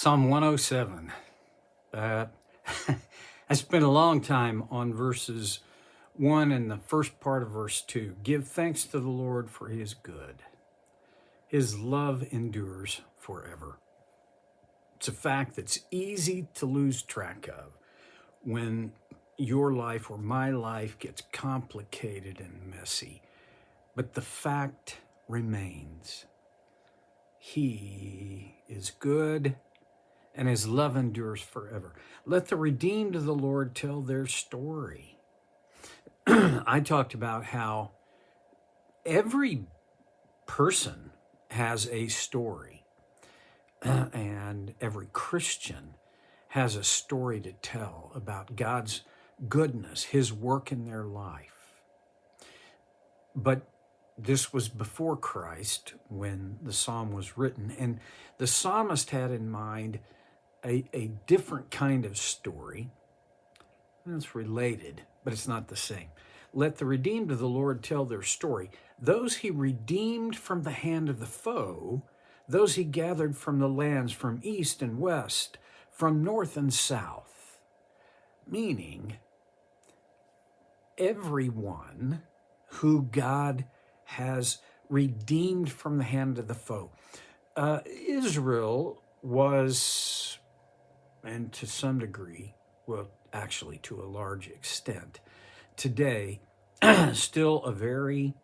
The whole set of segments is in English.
Psalm 107. I spent a long time on verses 1 and the first part of verse 2. Give thanks to the Lord, for he is good. His love endures forever. It's a fact that's easy to lose track of when your life or my life gets complicated and messy. But the fact remains. He is good, and his love endures forever. Let the redeemed of the Lord tell their story. I talked about how every person has a story, and every Christian has a story to tell about God's goodness, his work in their life. But this was before Christ when the psalm was written, and the psalmist had in mind a different kind of story. It's related, but it's not the same. Let the redeemed of the Lord tell their story. Those he redeemed from the hand of the foe, those he gathered from the lands from east and west, from north and south. Meaning, everyone who God has redeemed from the hand of the foe. Israel was, and to some degree, well, actually to a large extent, today, still a very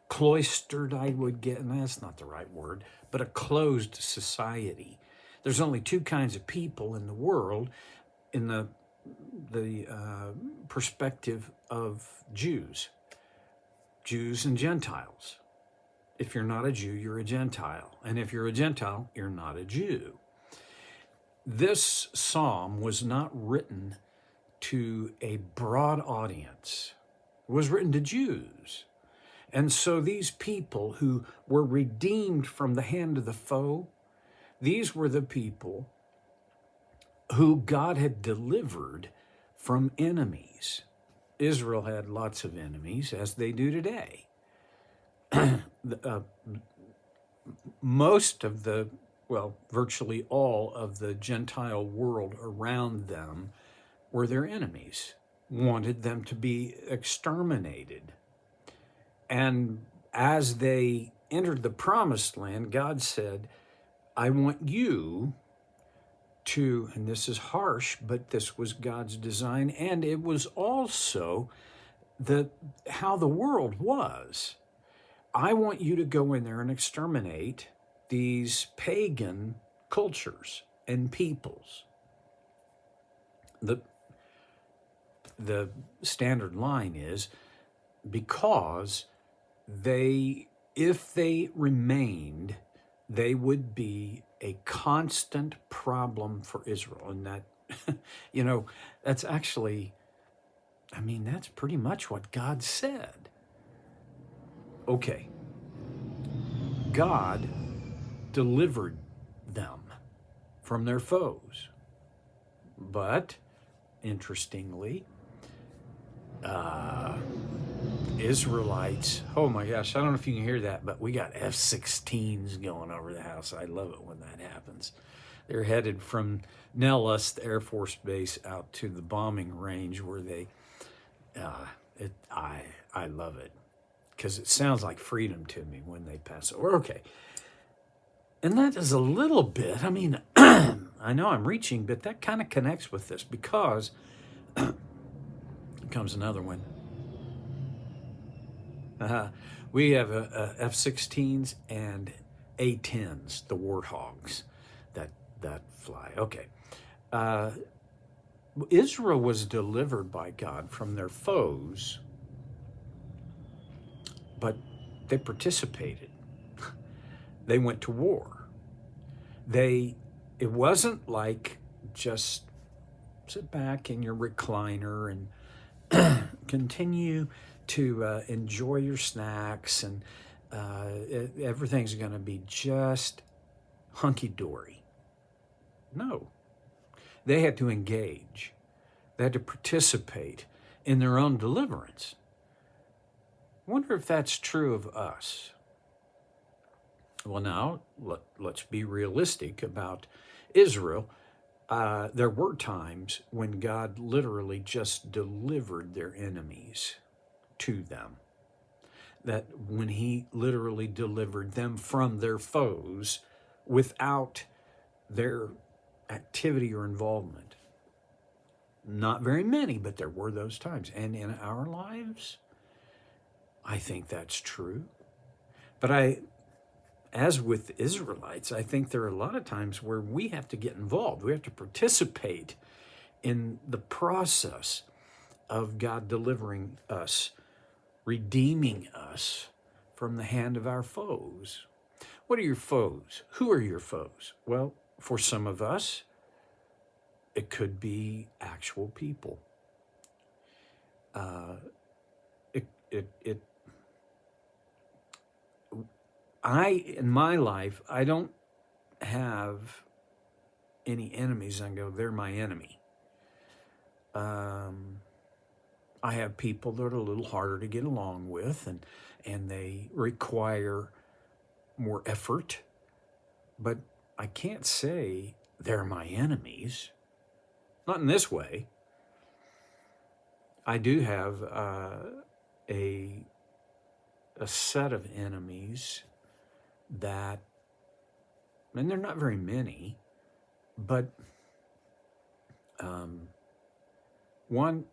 cloistered, I would get, and that's not the right word, but a closed society. There's only two kinds of people in the world in the perspective of Jews and Gentiles. If you're not a Jew, you're a Gentile. And if you're a Gentile, you're not a Jew. This psalm was not written to a broad audience. It was written to Jews. And so these people who were redeemed from the hand of the foe, these were the people who God had delivered from enemies. Israel had lots of enemies, as they do today. Most of the, well, virtually all of the Gentile world around them were their enemies, wanted them to be exterminated. And as they entered the promised land, God said, I want you to, and this is harsh, but this was God's design, and it was also how the world was. I want you to go in there and exterminate these pagan cultures and peoples. The standard line is because if they remained, they would be a constant problem for Israel. And that, that's actually, that's pretty much what God said. Okay. God delivered them from their foes. But, interestingly, Israelites, oh my gosh, I don't know if you can hear that, but we got F-16s going over the house. I love it when that happens. They're headed from Nellis, the Air Force Base, out to the bombing range where they, I love it because it sounds like freedom to me when they pass over. Okay. And that is a little bit, I know I'm reaching, but that kind of connects with this because here comes another one. We have F-16s and A-10s, the warthogs that fly. Okay. Israel was delivered by God from their foes, but they participated. They went to war. It wasn't like just sit back in your recliner and continue to enjoy your snacks and everything's going to be just hunky-dory. No. They had to engage. They had to participate in their own deliverance. I wonder if that's true of us. Well, now let's be realistic about Israel. There were times when God literally just delivered their enemies to them. That when he literally delivered them from their foes without their activity or involvement. Not very many, but there were those times. And in our lives, I think that's true. But as with the Israelites, I think there are a lot of times where we have to get involved. We have to participate in the process of God delivering us, redeeming us from the hand of our foes. What are your foes? Who are your foes? Well, for some of us, it could be actual people. Uh, in my life, I don't have any enemies and go, they're my enemy. I have people that are a little harder to get along with, and they require more effort, but I can't say they're my enemies. Not in this way. I do have a set of enemies that, and they're not very many, but one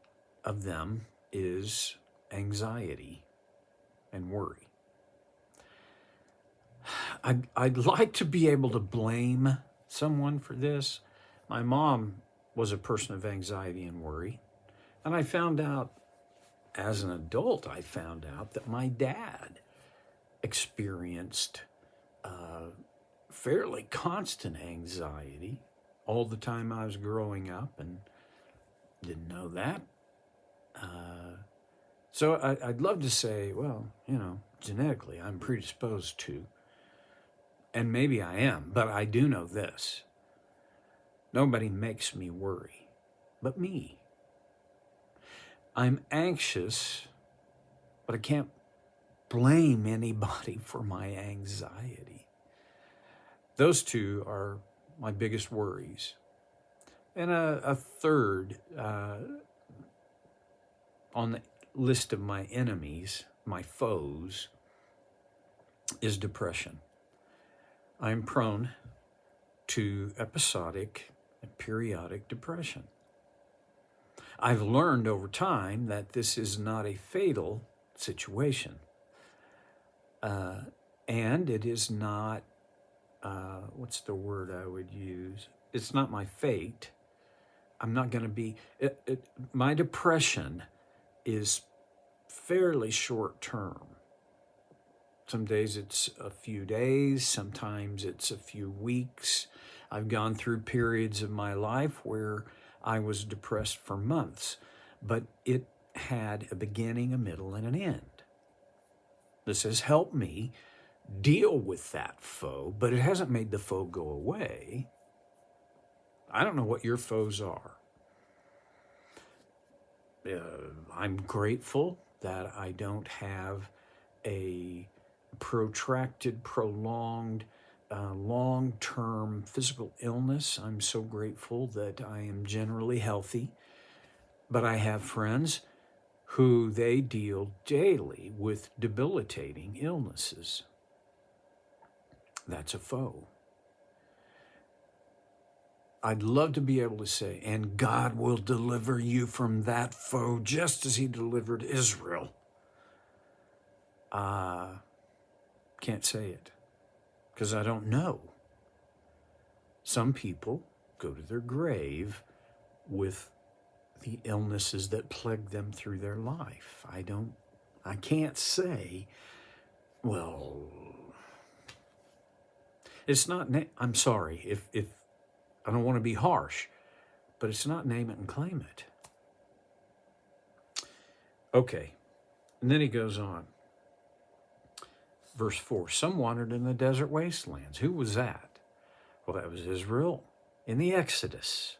of them is anxiety and worry. I'd like to be able to blame someone for this. My mom was a person of anxiety and worry. And I found out, as an adult, that my dad experienced fairly constant anxiety all the time I was growing up, and didn't know that. So I'd love to say, well, genetically I'm predisposed to, and maybe I am, but I do know this. Nobody makes me worry but me. I'm anxious, but I can't blame anybody for my anxiety. Those two are my biggest worries. And a third on the list of my enemies, my foes, is depression. I'm prone to episodic and periodic depression. I've learned over time that this is not a fatal situation. And it is not, what's the word I would use? It's not my fate. I'm not going to be, my depression is fairly short term. Some days it's a few days, sometimes it's a few weeks. I've gone through periods of my life where I was depressed for months, but it had a beginning, a middle, and an end. This has helped me deal with that foe, but it hasn't made the foe go away. I don't know what your foes are. I'm grateful that I don't have a protracted, prolonged, long-term physical illness. I'm so grateful that I am generally healthy. But I have friends who they deal daily with debilitating illnesses. That's a foe. I'd love to be able to say, and God will deliver you from that foe just as he delivered Israel. Can't say it because I don't know. Some people go to their grave with the illnesses that plague them through their life. I can't say, well, it's not, I'm sorry if I don't want to be harsh, but it's not name it and claim it. Okay, and then he goes on. Verse 4, some wandered in the desert wastelands. Who was that? Well, that was Israel in the Exodus,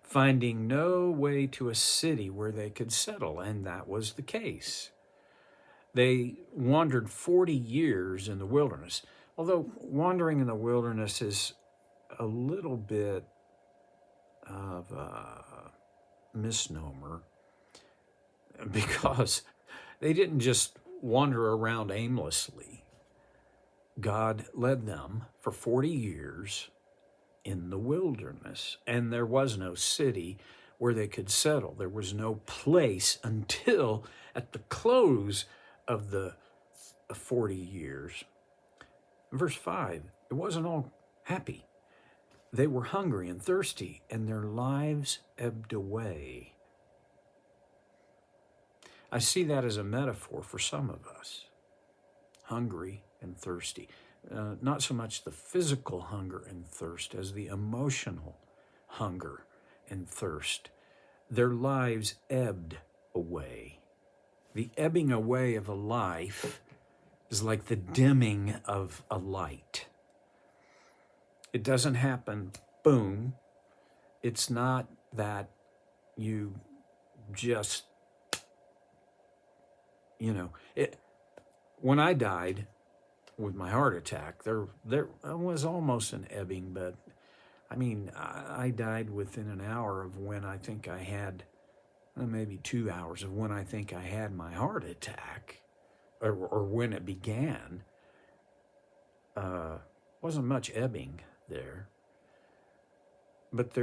finding no way to a city where they could settle, and that was the case. They wandered 40 years in the wilderness. Although wandering in the wilderness is a little bit of a misnomer, because they didn't just wander around aimlessly. God led them for 40 years in the wilderness, and there was no city where they could settle. There was no place until at the close of the 40 years. Verse 5, it wasn't all happy. They were hungry and thirsty, and their lives ebbed away. I see that as a metaphor for some of us. Hungry and thirsty. Not so much the physical hunger and thirst as the emotional hunger and thirst. Their lives ebbed away. The ebbing away of a life is like the dimming of a light. It doesn't happen, boom. It's not that you just, when I died with my heart attack, there was almost an ebbing, but I died within an hour of when I think I had, maybe 2 hours of when I think I had my heart attack, or when it began. Wasn't much ebbing there. But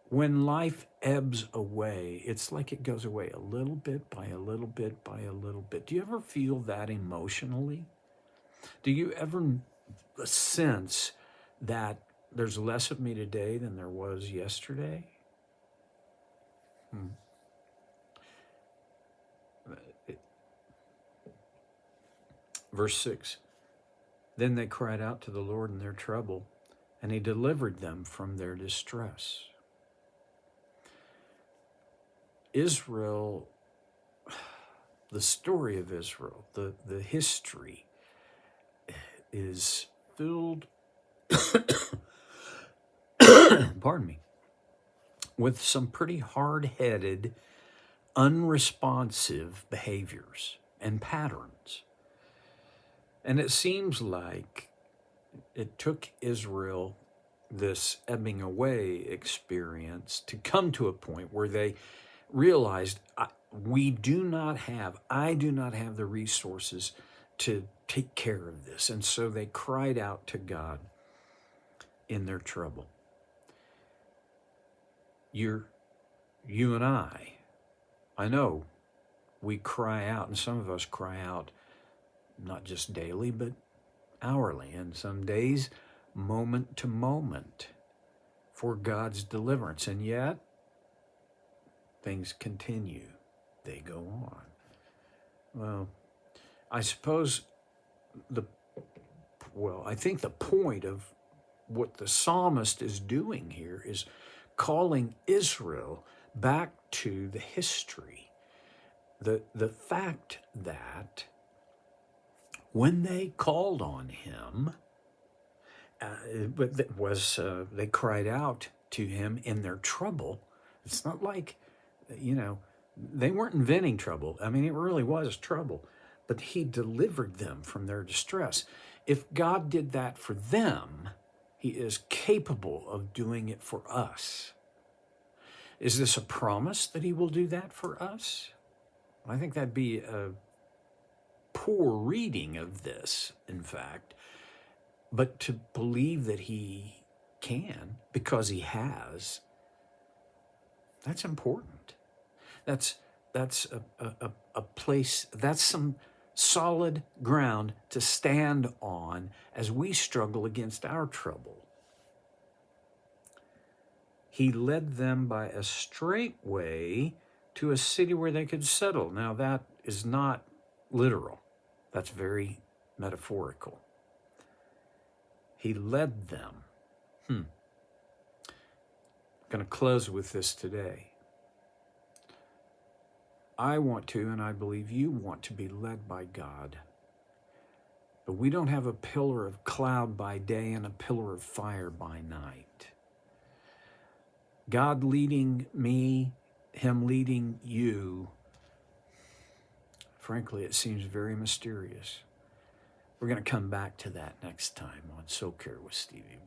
when life ebbs away, it's like it goes away a little bit by a little bit by a little bit. Do you ever feel that emotionally? Do you ever sense that there's less of me today than there was yesterday? Verse 6, then they cried out to the Lord in their trouble, and he delivered them from their distress. Israel, the story of Israel, the history is filled, pardon me, with some pretty hard-headed, unresponsive behaviors and patterns. And it seems like it took Israel this ebbing away experience to come to a point where they realized, I do not have the resources to take care of this. And so they cried out to God in their trouble. You and I know we cry out, and some of us cry out not just daily, but hourly, and some days moment to moment for God's deliverance. And yet, things continue. They go on. Well, I suppose I think the point of what the psalmist is doing here is calling Israel back to the history. The fact that when they called on him, they cried out to him in their trouble. It's not like, they weren't inventing trouble. It really was trouble. But he delivered them from their distress. If God did that for them, he is capable of doing it for us. Is this a promise that he will do that for us? I think that'd be a poor reading of this, in fact. But to believe that he can, because he has, that's important. That's a place, that's some solid ground to stand on as we struggle against our trouble. He led them by a straight way to a city where they could settle. Now that is not literal. That's very metaphorical. He led them. I'm going to close with this today. I want to, and I believe you want to be led by God. But we don't have a pillar of cloud by day and a pillar of fire by night. God leading me, him leading you, frankly, it seems very mysterious. We're going to come back to that next time on So Care with Stevie.